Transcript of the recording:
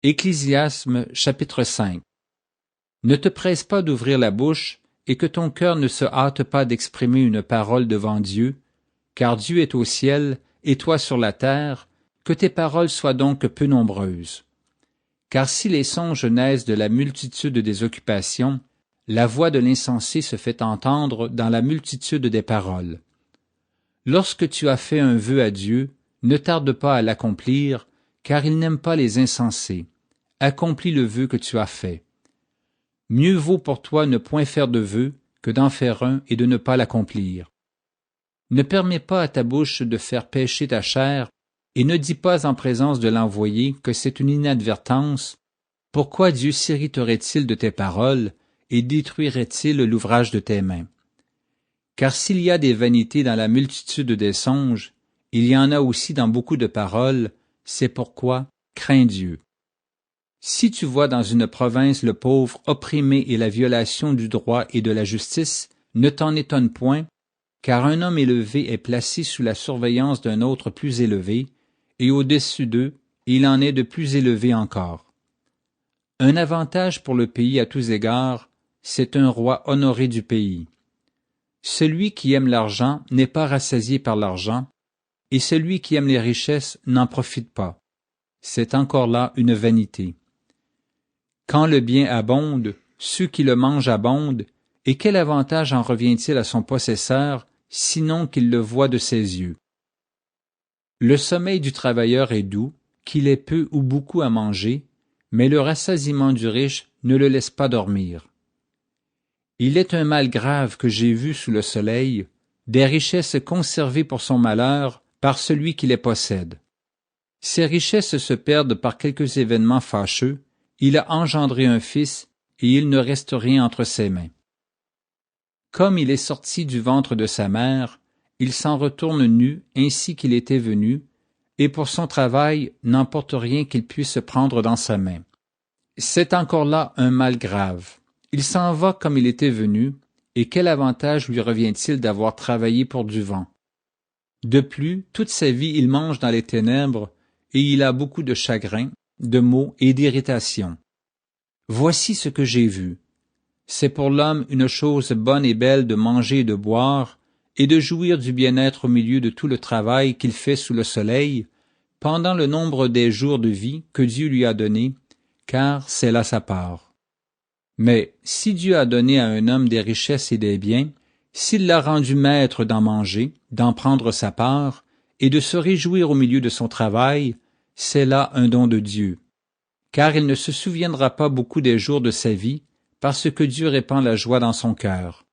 Ecclésiaste chapitre 5. Ne te presse pas d'ouvrir la bouche, et que ton cœur ne se hâte pas d'exprimer une parole devant Dieu, car Dieu est au ciel, et toi sur la terre, que tes paroles soient donc peu nombreuses. Car si les songes naissent de la multitude des occupations, la voix de l'insensé se fait entendre dans la multitude des paroles. Lorsque tu as fait un vœu à Dieu, ne tarde pas à l'accomplir, car il n'aime pas les insensés. Accomplis le vœu que tu as fait. Mieux vaut pour toi ne point faire de vœu que d'en faire un et de ne pas l'accomplir. Ne permets pas à ta bouche de faire pécher ta chair, et ne dis pas en présence de l'envoyé que c'est une inadvertance. Pourquoi Dieu s'irriterait-il de tes paroles et détruirait-il l'ouvrage de tes mains? Car s'il y a des vanités dans la multitude des songes, il y en a aussi dans beaucoup de paroles, c'est pourquoi crains Dieu. Si tu vois dans une province le pauvre opprimé et la violation du droit et de la justice, ne t'en étonne point, car un homme élevé est placé sous la surveillance d'un autre plus élevé, et au-dessus d'eux, il en est de plus élevé encore. Un avantage pour le pays à tous égards, c'est un roi honoré du pays. Celui qui aime l'argent n'est pas rassasié par l'argent, et celui qui aime les richesses n'en profite pas. C'est encore là une vanité. Quand le bien abonde, ceux qui le mangent abondent, et quel avantage en revient-il à son possesseur, sinon qu'il le voit de ses yeux? Le sommeil du travailleur est doux, qu'il ait peu ou beaucoup à manger, mais le rassasiement du riche ne le laisse pas dormir. Il est un mal grave que j'ai vu sous le soleil, des richesses conservées pour son malheur par celui qui les possède. Ces richesses se perdent par quelques événements fâcheux, il a engendré un fils, et il ne reste rien entre ses mains. Comme il est sorti du ventre de sa mère, il s'en retourne nu ainsi qu'il était venu, et pour son travail n'emporte rien qu'il puisse prendre dans sa main. C'est encore là un mal grave. Il s'en va comme il était venu, et quel avantage lui revient-il d'avoir travaillé pour du vent? De plus, toute sa vie il mange dans les ténèbres, et il a beaucoup de chagrin, de maux et d'irritation. Voici ce que j'ai vu. C'est pour l'homme une chose bonne et belle de manger et de boire, et de jouir du bien-être au milieu de tout le travail qu'il fait sous le soleil, pendant le nombre des jours de vie que Dieu lui a donnés, car c'est là sa part. Mais si Dieu a donné à un homme des richesses et des biens, s'il l'a rendu maître d'en manger, d'en prendre sa part, et de se réjouir au milieu de son travail, c'est là un don de Dieu. Car il ne se souviendra pas beaucoup des jours de sa vie, parce que Dieu répand la joie dans son cœur.